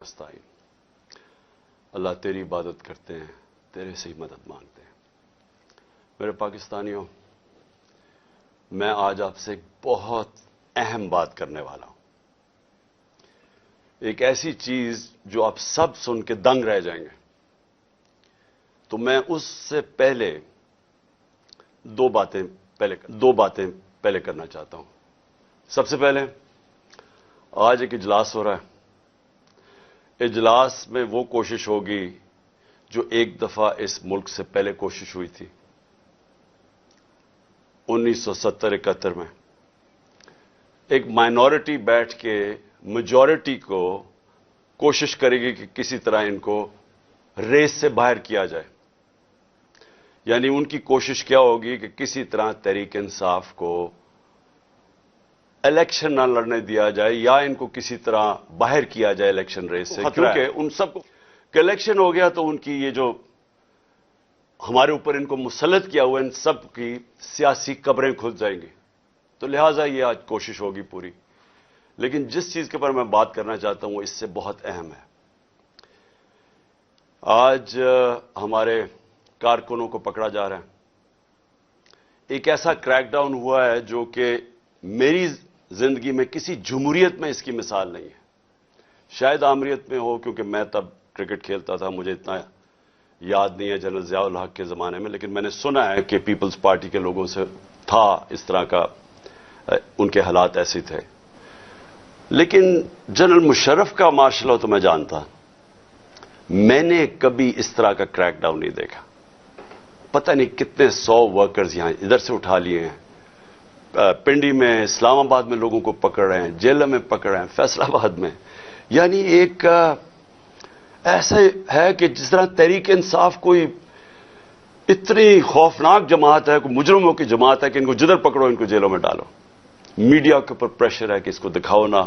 استعین اللہ تیری عبادت کرتے ہیں، تیرے سے ہی مدد مانگتے ہیں۔ میرے پاکستانیوں، میں آج آپ سے ایک بہت اہم بات کرنے والا ہوں، ایک ایسی چیز جو آپ سب سن کے دنگ رہ جائیں گے۔ تو میں اس سے پہلے دو باتیں پہلے کرنا چاہتا ہوں۔ سب سے پہلے آج ایک اجلاس ہو رہا ہے، اجلاس میں وہ کوشش ہوگی جو ایک دفعہ اس ملک سے پہلے کوشش ہوئی تھی 1970-71 میں۔ ایک مائنورٹی بیٹھ کے میجورٹی کو کوشش کرے گی کہ کسی طرح ان کو ریس سے باہر کیا جائے، یعنی ان کی کوشش کیا ہوگی کہ کسی طرح تحریک انصاف کو الیکشن نہ لڑنے دیا جائے یا ان کو کسی طرح باہر کیا جائے الیکشن ریس سے، کیونکہ ان سب کو کہ الیکشن ہو گیا تو ان کی یہ جو ہمارے اوپر ان کو مسلط کیا ہوا ان سب کی سیاسی قبریں کھل جائیں گی۔ تو لہٰذا یہ آج کوشش ہوگی پوری، لیکن جس چیز کے پر میں بات کرنا چاہتا ہوں وہ اس سے بہت اہم ہے۔ آج ہمارے کارکنوں کو پکڑا جا رہا ہے، ایک ایسا کریک ڈاؤن ہوا ہے جو کہ میری زندگی میں کسی جمہوریت میں اس کی مثال نہیں ہے۔ شاید آمریت میں ہو، کیونکہ میں تب کرکٹ کھیلتا تھا، مجھے اتنا یاد نہیں ہے جنرل ضیاء الحق کے زمانے میں، لیکن میں نے سنا ہے کہ پیپلز پارٹی کے لوگوں سے تھا اس طرح کا، ان کے حالات ایسے تھے۔ لیکن جنرل مشرف کا مارشل لا تو میں جانتا، میں نے کبھی اس طرح کا کریک ڈاؤن نہیں دیکھا۔ پتہ نہیں کتنے 100 ورکرز یہاں ادھر سے اٹھا لیے ہیں، پنڈی میں، اسلام آباد میں لوگوں کو پکڑ رہے ہیں، جیلوں میں پکڑ رہے ہیں، فیصل آباد میں۔ یعنی ایک ایسا ہے کہ جس طرح تحریک انصاف کوئی اتنی خوفناک جماعت ہے، کوئی مجرموں کی جماعت ہے کہ ان کو جدھر پکڑو ان کو جیلوں میں ڈالو۔ میڈیا کے اوپر پریشر ہے کہ اس کو دکھاؤ نہ،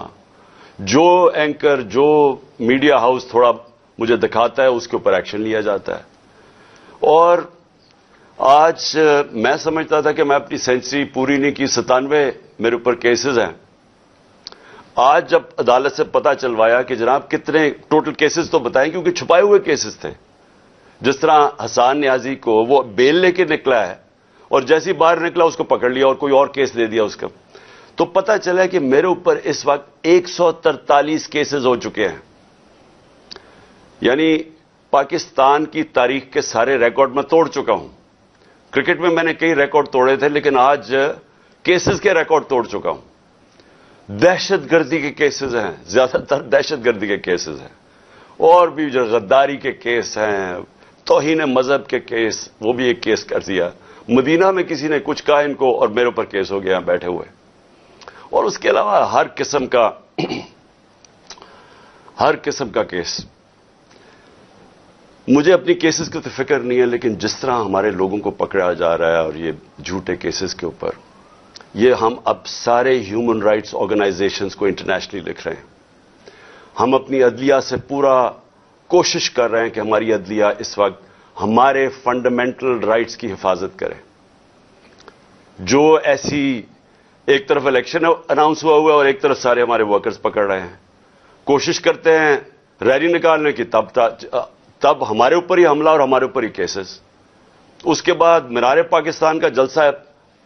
جو اینکر جو میڈیا ہاؤس تھوڑا مجھے دکھاتا ہے اس کے اوپر ایکشن لیا جاتا ہے۔ اور آج میں سمجھتا تھا کہ میں اپنی سینچری پوری نہیں کی، 97 میرے اوپر کیسز ہیں۔ آج جب عدالت سے پتہ چلوایا کہ جناب کتنے ٹوٹل کیسز تو بتائیں، کیونکہ چھپائے ہوئے کیسز تھے، جس طرح حسان نیازی کو وہ بیل لے کے نکلا ہے اور جیسے ہی باہر نکلا اس کو پکڑ لیا اور کوئی اور کیس دے دیا اس کا، تو پتہ چلا کہ میرے اوپر اس وقت 143 کیسز ہو چکے ہیں۔ یعنی پاکستان کی تاریخ کے سارے ریکارڈ میں توڑ چکا ہوں۔ کرکٹ میں میں نے کئی ریکارڈ توڑے تھے، لیکن آج کیسز کے ریکارڈ توڑ چکا ہوں۔ دہشت گردی کے کیسز ہیں، زیادہ تر دہشت گردی کے کیسز ہیں، اور بھی جو غداری کے کیس ہیں، توہین مذہب کے کیس، وہ بھی ایک کیس کر دیا۔ مدینہ میں کسی نے کچھ کہا ان کو اور میرے اوپر کیس ہو گیا بیٹھے ہوئے۔ اور اس کے علاوہ ہر قسم کا کیس۔ مجھے اپنی کیسز کی تو فکر نہیں ہے، لیکن جس طرح ہمارے لوگوں کو پکڑا جا رہا ہے اور یہ جھوٹے کیسز کے اوپر، یہ ہم اب سارے ہیومن رائٹس آرگنائزیشنز کو انٹرنیشنلی لکھ رہے ہیں۔ ہم اپنی عدلیہ سے پورا کوشش کر رہے ہیں کہ ہماری عدلیہ اس وقت ہمارے فنڈامنٹل رائٹس کی حفاظت کرے۔ جو ایسی ایک طرف الیکشن اناؤنس ہوا ہے اور ایک طرف سارے ہمارے ورکرز پکڑ رہے ہیں، کوشش کرتے ہیں ریلی نکالنے کی، تب ہمارے اوپر ہی حملہ اور ہمارے اوپر ہی کیسز۔ اس کے بعد مینار پاکستان کا جلسہ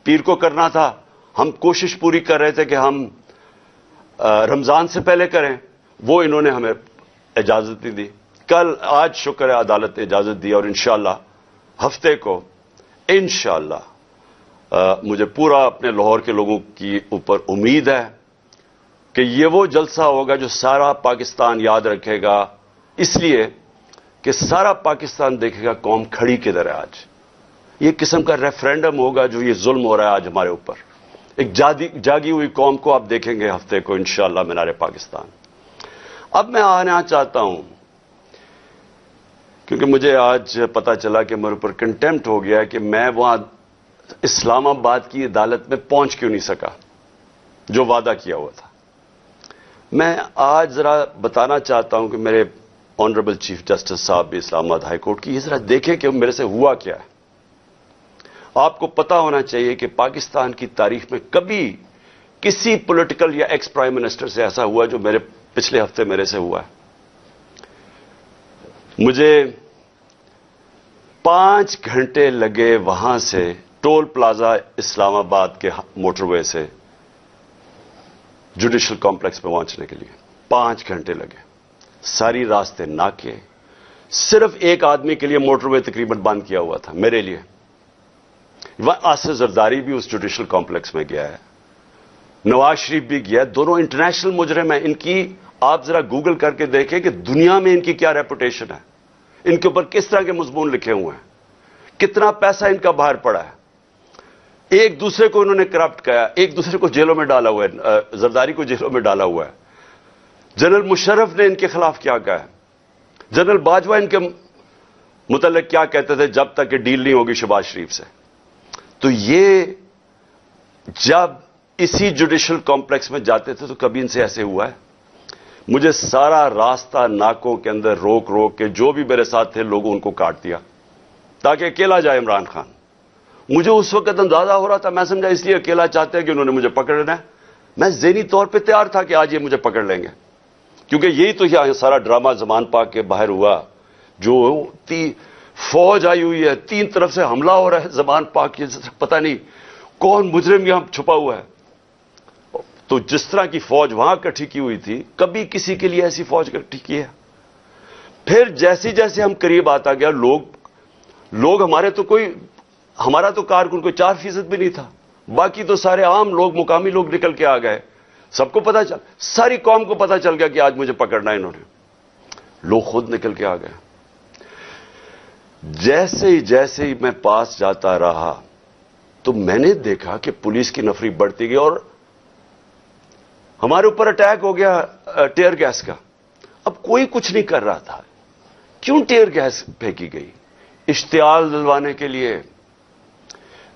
پیر کو کرنا تھا، ہم کوشش پوری کر رہے تھے کہ ہم رمضان سے پہلے کریں، وہ انہوں نے ہمیں اجازت نہیں دی۔ آج شکر ہے عدالت نے اجازت دی، اور انشاءاللہ ہفتے کو انشاءاللہ مجھے پورا اپنے لاہور کے لوگوں کی اوپر امید ہے کہ یہ وہ جلسہ ہوگا جو سارا پاکستان یاد رکھے گا، اس لیے کہ سارا پاکستان دیکھے گا قوم کھڑی کدھر ہے آج۔ یہ قسم کا ریفرینڈم ہوگا جو یہ ظلم ہو رہا ہے آج ہمارے اوپر، ایک جاگی ہوئی قوم کو آپ دیکھیں گے ہفتے کو انشاءاللہ مینار پاکستان۔ اب میں آنا چاہتا ہوں، کیونکہ مجھے آج پتا چلا کہ میرے اوپر کنٹیمپٹ ہو گیا کہ میں وہاں اسلام آباد کی عدالت میں پہنچ کیوں نہیں سکا جو وعدہ کیا ہوا تھا۔ میں آج ذرا بتانا چاہتا ہوں کہ میرے آنریبل چیف جسٹس صاحب بھی اسلام آباد ہائی کورٹ کی، یہ ذرا دیکھیں کہ میرے سے ہوا کیا ہے۔ آپ کو پتا ہونا چاہیے کہ پاکستان کی تاریخ میں کبھی کسی پولیٹیکل یا ایکس پرائم منسٹر سے ایسا ہوا جو پچھلے ہفتے میرے سے ہوا ہے۔ مجھے 5 گھنٹے لگے وہاں سے ٹول پلازا اسلام آباد کے موٹر وے سے جوڈیشل کمپلیکس پہ پہنچنے کے لیے 5 گھنٹے لگے. ساری راستے ناکے. صرف ایک آدمی کے لیے موٹر وے تقریباً بند کیا ہوا تھا, میرے لیے. آصف زرداری بھی اس جوڈیشل کمپلیکس میں گیا ہے, نواز شریف بھی گیا ہے. دونوں انٹرنیشنل مجرم ہیں. ان کی آپ ذرا گوگل کر کے دیکھیں کہ دنیا میں ان کی کیا ریپوٹیشن ہے, ان کے اوپر کس طرح کے مضمون لکھے ہوئے ہیں, کتنا پیسہ ان کا باہر پڑا ہے. ایک دوسرے کو انہوں نے کرپٹ کیا, ایک دوسرے کو جیلوں میں ڈالا ہوا ہے. زرداری کو جیلوں میں ڈالا ہوا ہے. جنرل مشرف نے ان کے خلاف کیا کہا ہے, جنرل باجوہ ان کے متعلق کیا کہتے تھے جب تک کہ ڈیل نہیں ہوگی شہباز شریف سے. تو یہ جب اسی جوڈیشل کمپلیکس میں جاتے تھے تو کبھی ان سے ایسے ہوا ہے. مجھے سارا راستہ ناکوں کے اندر روک روک کے جو بھی میرے ساتھ تھے لوگوں ان کو کاٹ دیا تاکہ اکیلا جائے عمران خان. مجھے اس وقت اندازہ ہو رہا تھا, میں سمجھا اس لیے اکیلا چاہتے ہیں کہ انہوں نے مجھے پکڑنا ہے. میں ذہنی طور پہ تیار تھا کہ آج یہ مجھے پکڑ لیں گے, کیونکہ یہی تو یہ سارا ڈرامہ زمان پاک کے باہر ہوا. جو فوج آئی ہوئی ہے, 3 طرف سے حملہ ہو رہا ہے زمان پاک کے, پتہ نہیں کون مجرم یہاں چھپا ہوا ہے. تو جس طرح کی فوج وہاں اکٹھی کی ہوئی تھی, کبھی کسی کے لیے ایسی فوج اکٹھی کی ہے. پھر جیسے جیسے ہم قریب آتا گیا, لوگ ہمارا تو کارکن کوئی 4% بھی نہیں تھا, باقی تو سارے عام لوگ, مقامی لوگ نکل کے آ گئے. سب کو پتا چل, ساری قوم کو پتا چل گیا کہ آج مجھے پکڑنا ہے انہوں نے. لوگ خود نکل کے آ گئے. جیسے ہی میں پاس جاتا رہا تو میں نے دیکھا کہ پولیس کی نفری بڑھتی گئی اور ہمارے اوپر اٹیک ہو گیا ٹیئر گیس کا. اب کوئی کچھ نہیں کر رہا تھا, کیوں ٹیئر گیس پھینکی گئی؟ اشتعال دلوانے کے لیے.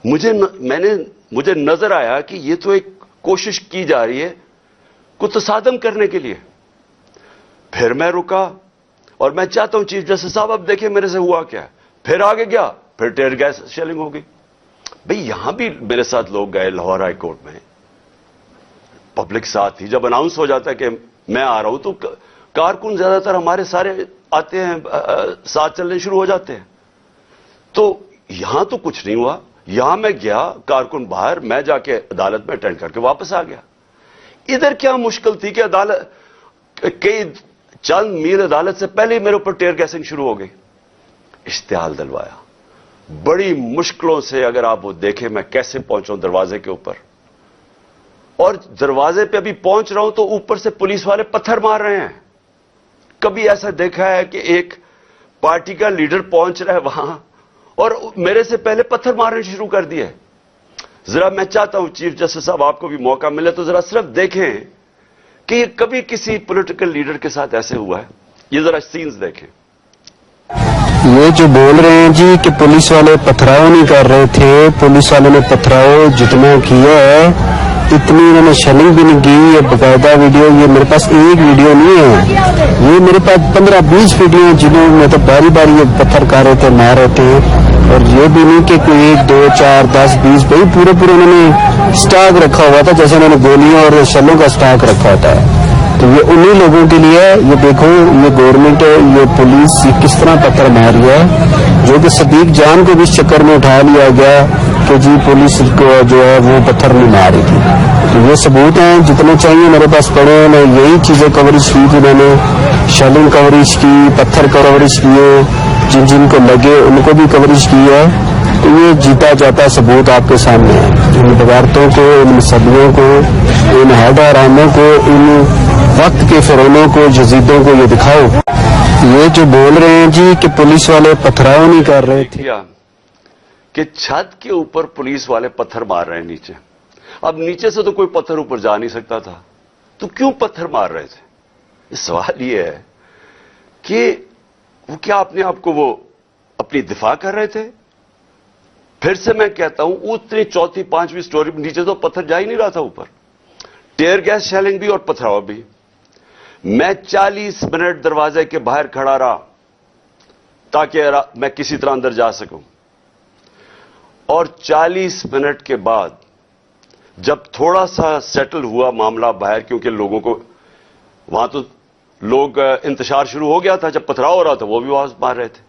مجھے نظر آیا کہ یہ تو ایک کوشش کی جا رہی ہے کو تصادم کرنے کے لیے. پھر میں رکا اور میں چاہتا ہوں چیف جسٹس صاحب اب دیکھیں میرے سے ہوا کیا. پھر آگے گیا, پھر ٹیئر گیس شیلنگ ہو گئی. بھئی یہاں بھی میرے ساتھ لوگ گئے لاہور ہائی کورٹ میں, پبلک ساتھ تھی. جب اناؤنس ہو جاتا ہے کہ میں آ رہا ہوں تو کارکن زیادہ تر ہمارے سارے آتے ہیں, ساتھ چلنے شروع ہو جاتے ہیں. تو یہاں تو کچھ نہیں ہوا. یہاں میں گیا, کارکن باہر, میں جا کے عدالت میں اٹینڈ کر کے واپس آ گیا. ادھر کیا مشکل تھی کہ عدالت کئی چند میل عدالت سے پہلے ہی میرے اوپر ٹیئر گیسنگ شروع ہو گئی. اشتعال دلوایا بڑی مشکلوں سے. اگر آپ وہ دیکھیں میں کیسے پہنچا ہوں دروازے کے اوپر, اور دروازے پہ ابھی پہنچ رہا ہوں تو اوپر سے پولیس والے پتھر مار رہے ہیں. کبھی ایسا دیکھا ہے کہ ایک پارٹی کا لیڈر پہنچ رہا ہے وہاں اور میرے سے پہلے پتھر مارنے شروع کر دیے. ذرا میں چاہتا ہوں چیف جسٹس صاحب آپ کو بھی موقع ملے تو ذرا صرف دیکھیں کہ یہ کبھی کسی پولیٹیکل لیڈر کے ساتھ ایسے ہوا ہے. یہ ذرا سینز دیکھیں. یہ جو بول رہے ہیں جی کہ پولیس والے پتھراؤ نہیں کر رہے تھے, پولیس والوں نے پتھراؤ جتنا کیا ہے اتنی انہوں نے شیلنگ بھی نہیں کی. یہ باقاعدہ ویڈیو, یہ میرے پاس ایک ویڈیو نہیں ہے, یہ میرے پاس 15-20 ویڈیو ہیں جنہوں میں تو باری باری یہ پتھر کر رہے تھے, مار رہے تھے. اور یہ بھی نہیں کہ کوئی 1 2 4 10 20 بھائی پورے انہوں نے سٹاک رکھا ہوا تھا, جیسے انہوں نے گولیاں اور شلوں کا سٹاک رکھا ہوتا ہے. تو یہ انہی لوگوں کے لیے, یہ دیکھو یہ گورنمنٹ, یہ پولیس یہ کس طرح پتھر مار رہی ہے, جو کہ صدیق جان کو بھی اس چکر میں اٹھا لیا گیا کہ جی پولیس کو جو ہے وہ پتھر نہیں مار رہی تھی. تو یہ ثبوت ہیں جتنے چاہیے میرے پاس پڑے ہیں. میں یہی چیزیں کوریج کی تھی, میں نے شیلنگ کوریج کی, پتھر کوریج کیے, جن کو لگے ان کو بھی کوریج کی ہے. تو یہ جیتا جاتا ثبوت آپ کے سامنے ہے. ان بغاوتوں کو, ان مصدیوں کو, ان حیدراموں کو, ان وقت کے فرعونوں کو, یزیدوں کو یہ دکھاؤ. یہ جو بول رہے ہیں جی کہ پولیس والے پتھراؤ نہیں کر رہے تھے, کہ چھت کے اوپر پولیس والے پتھر مار رہے ہیں نیچے. اب نیچے سے تو کوئی پتھر اوپر جا نہیں سکتا تھا, تو کیوں پتھر مار رہے تھے؟ سوال یہ ہے کہ وہ کیا اپنے آپ کو وہ اپنی دفاع کر رہے تھے؟ پھر سے میں کہتا ہوں اتنی 4تھی 5ویں سٹوری نیچے تو پتھر جا ہی نہیں رہا تھا اوپر. ٹیئر گیس شیلنگ بھی اور پتھراؤ بھی. میں 40 منٹ دروازے کے باہر کھڑا رہا تاکہ میں کسی طرح اندر جا سکوں. اور 40 منٹ کے بعد جب تھوڑا سا سیٹل ہوا معاملہ باہر, کیونکہ لوگوں کو وہاں تو لوگ انتشار شروع ہو گیا تھا، جب پتھراؤ ہو رہا تھا وہ بھی آواز مار رہے تھے.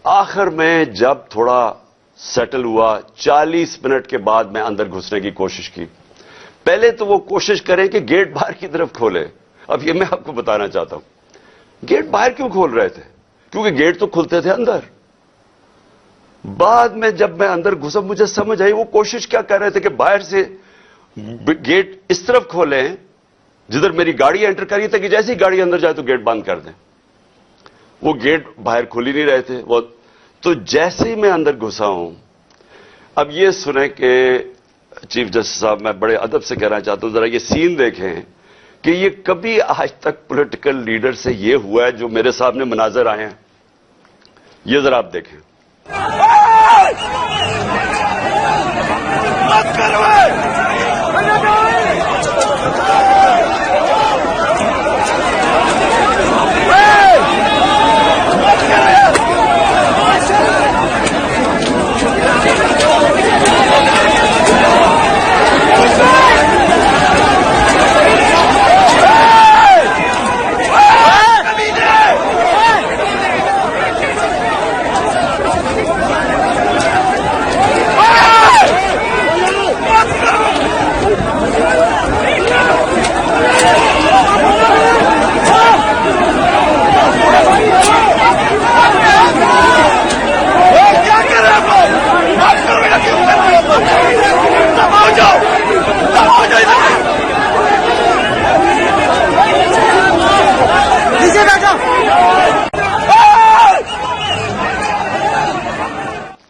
آخر میں جب تھوڑا سیٹل ہوا 40 منٹ کے بعد میں اندر گھسنے کی کوشش کی. پہلے تو وہ کوشش کریں کہ گیٹ باہر کی طرف کھولے. اب یہ میں آپ کو بتانا چاہتا ہوں گیٹ باہر کیوں کھول رہے تھے، کیونکہ گیٹ تو کھلتے تھے اندر. بعد میں جب میں اندر گھسا مجھے سمجھ آئی وہ کوشش کیا کر رہے تھے کہ باہر سے گیٹ اس طرف کھولیں جدھر میری گاڑی انٹر کری تھی کہ جیسے ہی گاڑی اندر جائے تو گیٹ بند کر دیں. وہ گیٹ باہر کھل ہی نہیں رہے تھے. وہ تو جیسے ہی میں اندر گھسا ہوں، اب یہ سنیں کہ چیف جسٹس صاحب میں بڑے ادب سے کہنا چاہتا ہوں ذرا یہ سین دیکھیں کہ یہ کبھی آج تک پولیٹیکل لیڈر سے یہ ہوا ہے جو میرے سامنے مناظر آئے ہیں. یہ ذرا آپ دیکھیں.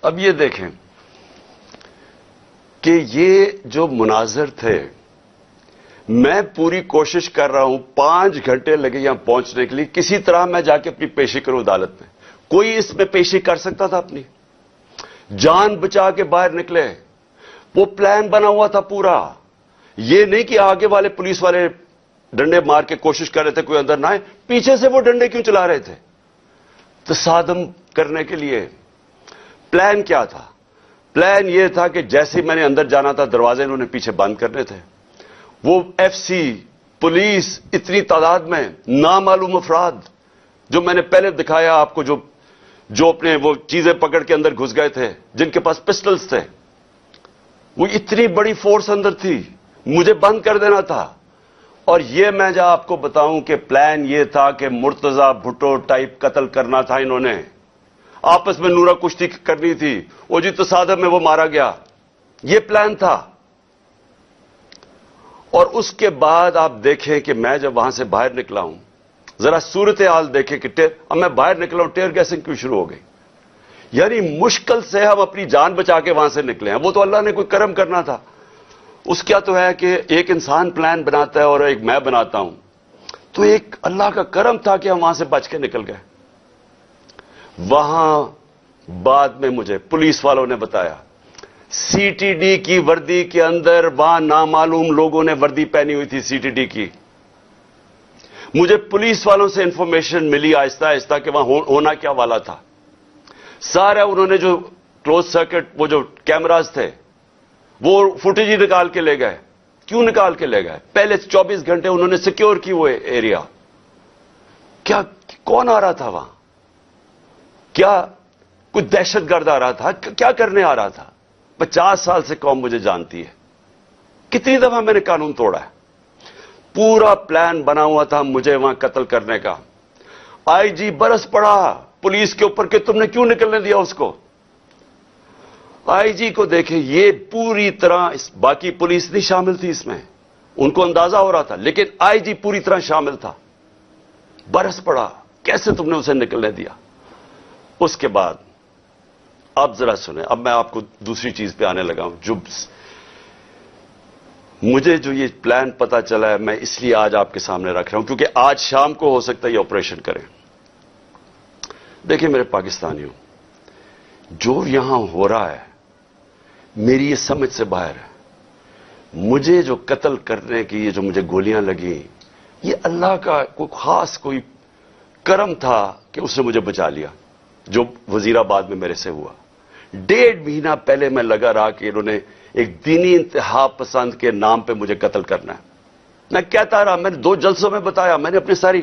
اب یہ دیکھیں کہ یہ جو مناظر تھے میں پوری کوشش کر رہا ہوں 5 گھنٹے لگے یہاں پہنچنے کے لیے کسی طرح میں جا کے اپنی پیشی کروں عدالت میں. کوئی اس میں پیشی کر سکتا تھا اپنی جان بچا کے باہر نکلے. وہ پلان بنا ہوا تھا پورا. یہ نہیں کہ آگے والے پولیس والے ڈنڈے مار کے کوشش کر رہے تھے کوئی اندر نہ آئے، پیچھے سے وہ ڈنڈے کیوں چلا رہے تھے؟ تصادم کرنے کے لیے. پلان کیا تھا؟ پلان یہ تھا کہ جیسے میں نے اندر جانا تھا دروازے انہوں نے پیچھے بند کرنے تھے. وہ ایف سی پولیس اتنی تعداد میں نامعلوم افراد جو میں نے پہلے دکھایا آپ کو جو اپنے وہ چیزیں پکڑ کے اندر گھس گئے تھے جن کے پاس پسٹلز تھے، وہ اتنی بڑی فورس اندر تھی مجھے بند کر دینا تھا. اور یہ میں جا آپ کو بتاؤں کہ پلان یہ تھا کہ مرتضی بھٹو ٹائپ قتل کرنا تھا. انہوں نے آپس میں نورا کشتی کرنی تھی. وہ جی تصادم میں وہ مارا گیا. یہ پلان تھا. اور اس کے بعد آپ دیکھیں کہ میں جب وہاں سے باہر نکلا ہوں ذرا صورتحال دیکھیں کہ اب میں باہر نکلا ہوں ٹیئر گیسنگ کیوں شروع ہو گئی. یعنی مشکل سے ہم اپنی جان بچا کے وہاں سے نکلے ہیں. وہ تو اللہ نے کوئی کرم کرنا تھا. اس کیا تو ہے کہ ایک انسان پلان بناتا ہے اور ایک میں بناتا ہوں، تو ایک اللہ کا کرم تھا کہ ہم وہاں سے بچ کے نکل گئے. وہاں بعد میں مجھے پولیس والوں نے بتایا سی ٹی ڈی کی وردی کے اندر وہاں نامعلوم لوگوں نے وردی پہنی ہوئی تھی سی ٹی ڈی کی. مجھے پولیس والوں سے انفارمیشن ملی آہستہ آہستہ کہ وہاں ہونا کیا والا تھا. سارا انہوں نے جو کلوز سرکٹ وہ جو کیمراز تھے وہ فوٹیج ہی نکال کے لے گئے. کیوں نکال کے لے گئے؟ پہلے 24 گھنٹے انہوں نے سیکیور کی وہ ایریا. کیا کون آ رہا تھا وہاں؟ کیا کوئی دہشت گرد آ رہا تھا؟ کیا کرنے آ رہا تھا؟ 50 سال سے قوم مجھے جانتی ہے. کتنی دفعہ میں نے قانون توڑا ہے. پورا پلان بنا ہوا تھا مجھے وہاں قتل کرنے کا. آئی جی برس پڑا پولیس کے اوپر کہ تم نے کیوں نکلنے دیا اس کو. آئی جی کو دیکھیں یہ پوری طرح باقی پولیس نہیں شامل تھی اس میں، ان کو اندازہ ہو رہا تھا، لیکن آئی جی پوری طرح شامل تھا. برس پڑا کیسے تم نے اسے نکلنے دیا. اس کے بعد اب ذرا سنیں، اب میں آپ کو دوسری چیز پہ آنے لگا ہوں. جو مجھے جو یہ پلان پتا چلا ہے میں اس لیے آج آپ کے سامنے رکھ رہا ہوں کیونکہ آج شام کو ہو سکتا ہے یہ آپریشن کریں. دیکھیں میرے پاکستانیوں، جو یہاں ہو رہا ہے میری یہ سمجھ سے باہر ہے. مجھے جو قتل کرنے کی یہ جو مجھے گولیاں لگیں یہ اللہ کا کوئی خاص کوئی کرم تھا کہ اس نے مجھے بچا لیا. جو وزیر آباد میں میرے سے ہوا 1.5 مہینہ پہلے میں لگا رہا کہ انہوں نے ایک دینی انتہا پسند کے نام پہ مجھے قتل کرنا ہے. میں کہتا رہا، میں نے 2 جلسوں میں بتایا، میں نے اپنی ساری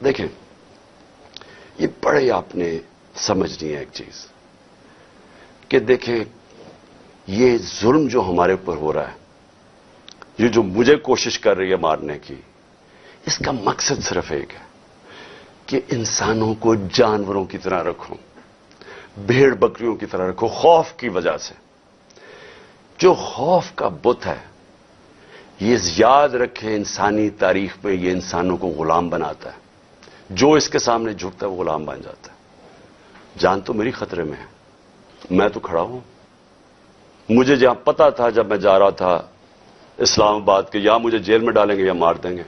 دیکھیں یہ بڑے آپ نے سمجھنی ہے ایک چیز کہ دیکھیں یہ ظلم جو ہمارے اوپر ہو رہا ہے، یہ جو مجھے کوشش کر رہی ہے مارنے کی، اس کا مقصد صرف ایک ہے کہ انسانوں کو جانوروں کی طرح رکھو، بھیڑ بکریوں کی طرح رکھو، خوف کی وجہ سے۔ جو خوف کا بت ہے، یہ یاد رکھے انسانی تاریخ میں یہ انسانوں کو غلام بناتا ہے۔ جو اس کے سامنے جھکتا ہے وہ غلام بن جاتا ہے۔ جان تو میری خطرے میں ہے، میں تو کھڑا ہوں۔ مجھے جہاں پتا تھا جب میں جا رہا تھا اسلام آباد کے یا مجھے جیل میں ڈالیں گے یا مار دیں گے،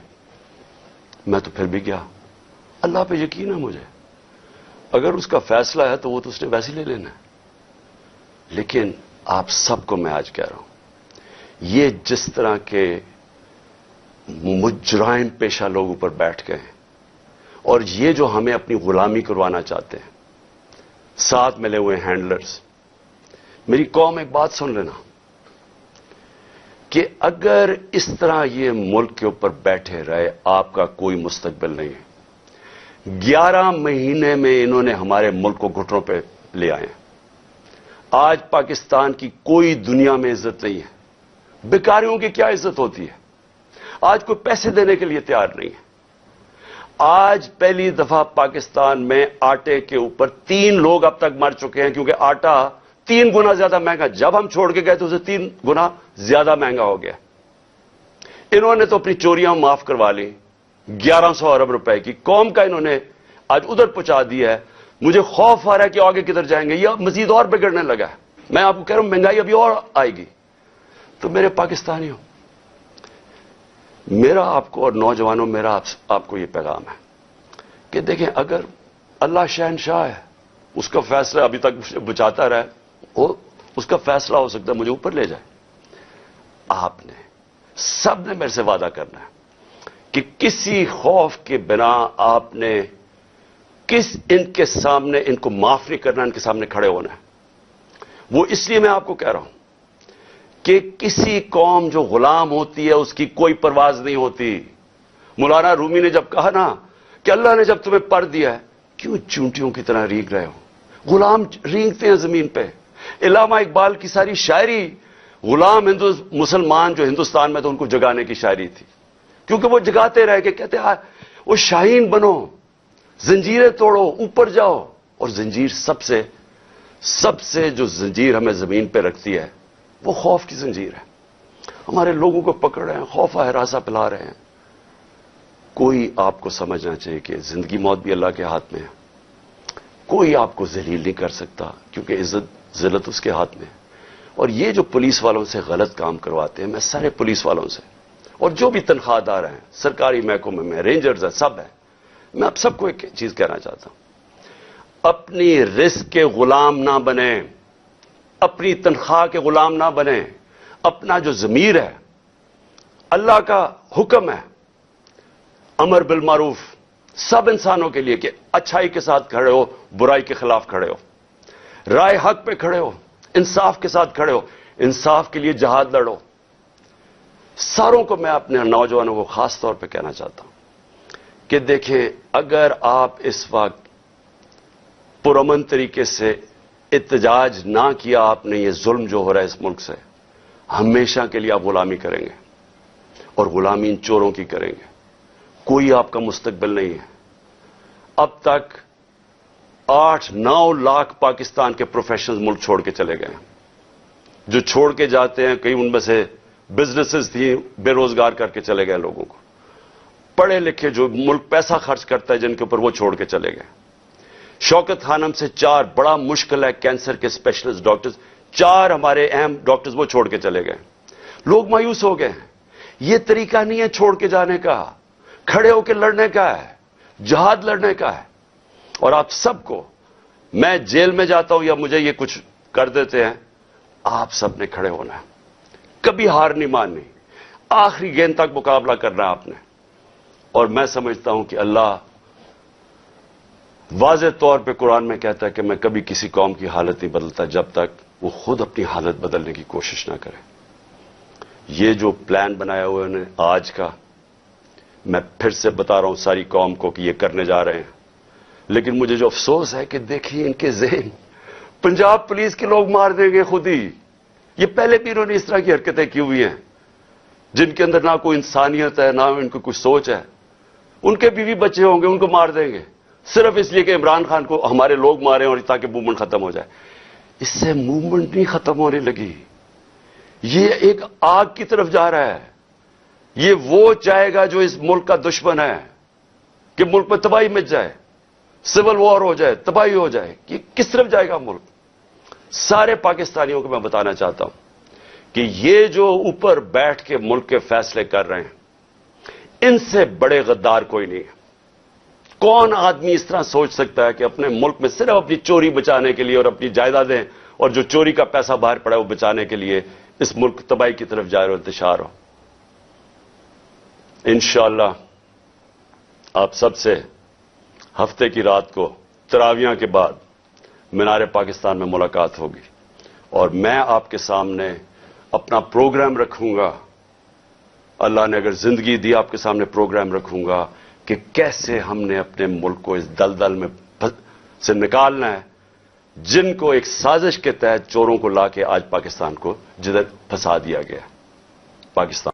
میں تو پھر بھی گیا۔ اللہ پہ یقین ہے مجھے، اگر اس کا فیصلہ ہے تو وہ تو اس نے ویسے ہی لے لینا ہے۔ لیکن آپ سب کو میں آج کہہ رہا ہوں، یہ جس طرح کے مجرم پیشہ لوگ اوپر بیٹھ گئے ہیں اور یہ جو ہمیں اپنی غلامی کروانا چاہتے ہیں، ساتھ ملے ہوئے ہینڈلرز، میری قوم ایک بات سن لینا کہ اگر اس طرح یہ ملک کے اوپر بیٹھے رہے آپ کا کوئی مستقبل نہیں ہے۔ 11 مہینے میں انہوں نے ہمارے ملک کو گھٹنوں پہ لے آئے ہیں۔ آج پاکستان کی کوئی دنیا میں عزت نہیں ہے۔ بیکاریوں کی کیا عزت ہوتی ہے؟ آج کوئی پیسے دینے کے لیے تیار نہیں ہے۔ آج پہلی دفعہ پاکستان میں آٹے کے اوپر 3 لوگ اب تک مر چکے ہیں کیونکہ آٹا 3 گنا زیادہ مہنگا، جب ہم چھوڑ کے گئے تو اسے 3 گنا زیادہ مہنگا ہو گیا۔ انہوں نے تو اپنی چوریاں معاف کروا لی، 1100 ارب روپے کی قوم کا انہوں نے آج ادھر پہنچا دیا ہے۔ مجھے خوف آ رہا ہے کہ آگے کدھر جائیں گے، یہ مزید اور بگڑنے لگا ہے۔ میں آپ کو کہہ رہا ہوں مہنگائی ابھی اور آئے گی۔ تو میرے پاکستانیوں، میرا آپ کو اور نوجوانوں، میرا آپ کو یہ پیغام ہے کہ دیکھیں اگر اللہ شہنشاہ ہے، اس کا فیصلہ ابھی تک بچاتا رہے، اس کا فیصلہ ہو سکتا ہے مجھے اوپر لے جائے۔ آپ نے سب نے میرے سے وعدہ کرنا ہے کہ کسی خوف کے بنا آپ نے ان کے سامنے، ان کو معاف نہیں کرنا، ان کے سامنے کھڑے ہونا ہے۔ وہ اس لیے میں آپ کو کہہ رہا ہوں کہ کسی قوم جو غلام ہوتی ہے اس کی کوئی پرواز نہیں ہوتی۔ مولانا رومی نے جب کہا نا کہ اللہ نے جب تمہیں پر دیا ہے کیوں چونٹیوں کی طرح رینگ رہے ہو؟ غلام رینگتے ہیں زمین پہ۔ علامہ اقبال کی ساری شاعری غلام مسلمان جو ہندوستان میں تو ان کو جگانے کی شاعری تھی، کیونکہ وہ جگاتے رہے کہ کہتے ہیں وہ شاہین بنو، زنجیریں توڑو، اوپر جاؤ۔ اور زنجیر سب سے جو زنجیر ہمیں زمین پہ رکھتی ہے وہ خوف کی زنجیر ہے۔ ہمارے لوگوں کو پکڑ رہے ہیں، خوف ہراساں پلا رہے ہیں۔ کوئی آپ کو سمجھنا چاہیے کہ زندگی موت بھی اللہ کے ہاتھ میں ہے۔ کوئی آپ کو ذلیل نہیں کر سکتا کیونکہ عزت ذلت اس کے ہاتھ میں ہے۔ اور یہ جو پولیس والوں سے غلط کام کرواتے ہیں، میں سارے پولیس والوں سے اور جو بھی تنخواہ دار ہیں، سرکاری محکمے میں رینجرز ہیں، سب ہیں، میں اب سب کو ایک چیز کہنا چاہتا ہوں، اپنی رزق کے غلام نہ بنیں، اپنی تنخواہ کے غلام نہ بنیں۔ اپنا جو ضمیر ہے، اللہ کا حکم ہے امر بالمعروف سب انسانوں کے لیے کہ اچھائی کے ساتھ کھڑے ہو، برائی کے خلاف کھڑے ہو، رائے حق پہ کھڑے ہو، انصاف کے ساتھ کھڑے ہو، انصاف کے لیے جہاد لڑو۔ ساروں کو میں اپنے نوجوانوں کو خاص طور پہ کہنا چاہتا ہوں کہ دیکھیں اگر آپ اس وقت پرامن طریقے سے احتجاج نہ کیا آپ نے، یہ ظلم جو ہو رہا ہے اس ملک سے، ہمیشہ کے لیے آپ غلامی کریں گے اور غلامی ان چوروں کی کریں گے۔ کوئی آپ کا مستقبل نہیں ہے۔ اب تک 8-9 لاکھ پاکستان کے پروفیشنلز ملک چھوڑ کے چلے گئے ہیں۔ جو چھوڑ کے جاتے ہیں کئی ان میں سے بزنسز تھیں، بے روزگار کر کے چلے گئے لوگوں کو۔ پڑھے لکھے جو ملک پیسہ خرچ کرتا ہے جن کے اوپر، وہ چھوڑ کے چلے گئے۔ شوکت خانم سے 4 بڑا مشکل ہے کینسر کے اسپیشلسٹ ڈاکٹرز، 4 ہمارے اہم ڈاکٹرز وہ چھوڑ کے چلے گئے۔ لوگ مایوس ہو گئے ہیں۔ یہ طریقہ نہیں ہے چھوڑ کے جانے کا، کھڑے ہو کے لڑنے کا ہے، جہاد لڑنے کا ہے۔ اور آپ سب کو، میں جیل میں جاتا ہوں یا مجھے یہ کچھ کر دیتے ہیں، آپ سب نے کھڑے ہونا ہے، کبھی ہار نہیں ماننی، آخری گیند تک مقابلہ کرنا ہے آپ نے۔ اور میں سمجھتا ہوں کہ اللہ واضح طور پہ قرآن میں کہتا ہے کہ میں کبھی کسی قوم کی حالت نہیں بدلتا جب تک وہ خود اپنی حالت بدلنے کی کوشش نہ کرے۔ یہ جو پلان بنایا ہوا ہے آج کا، میں پھر سے بتا رہا ہوں ساری قوم کو کہ یہ کرنے جا رہے ہیں. لیکن مجھے جو افسوس ہے کہ دیکھیے ان کے ذہن پنجاب پولیس کے لوگ مار دیں گے خود ہی. یہ پہلے بھی انہوں نے اس طرح کی حرکتیں کی ہوئی ہیں جن کے اندر نہ کوئی انسانیت ہے نہ ان کو کوئی سوچ ہے. ان کے بیوی بچے ہوں گے ان کو مار دیں گے صرف اس لیے کہ عمران خان کو ہمارے لوگ مارے اور تاکہ موومنٹ ختم ہو جائے. اس سے موومنٹ نہیں ختم ہونے لگی. یہ ایک آگ کی طرف جا رہا ہے. یہ وہ چاہے گا جو اس ملک کا دشمن ہے کہ ملک میں تباہی مچ جائے, سول وار ہو جائے, تباہی ہو جائے. یہ کس طرف جائے گا ملک؟ سارے پاکستانیوں کو میں بتانا چاہتا ہوں کہ یہ جو اوپر بیٹھ کے ملک کے فیصلے کر رہے ہیں ان سے بڑے غدار کوئی نہیں ہے. کون آدمی اس طرح سوچ سکتا ہے کہ اپنے ملک میں صرف اپنی چوری بچانے کے لیے اور اپنی جائیدادیں اور جو چوری کا پیسہ باہر پڑا ہے وہ بچانے کے لیے اس ملک تباہی کی طرف جائے اور انتشار ہو؟ انشاءاللہ آپ سب سے ہفتے کی رات کو تراویح کے بعد مینار پاکستان میں ملاقات ہوگی اور میں آپ کے سامنے اپنا پروگرام رکھوں گا. اللہ نے اگر زندگی دی آپ کے سامنے پروگرام رکھوں گا کہ کیسے ہم نے اپنے ملک کو اس دلدل میں سے نکالنا ہے جن کو ایک سازش کے تحت چوروں کو لا کے آج پاکستان کو جدھر پھنسا دیا گیا. پاکستان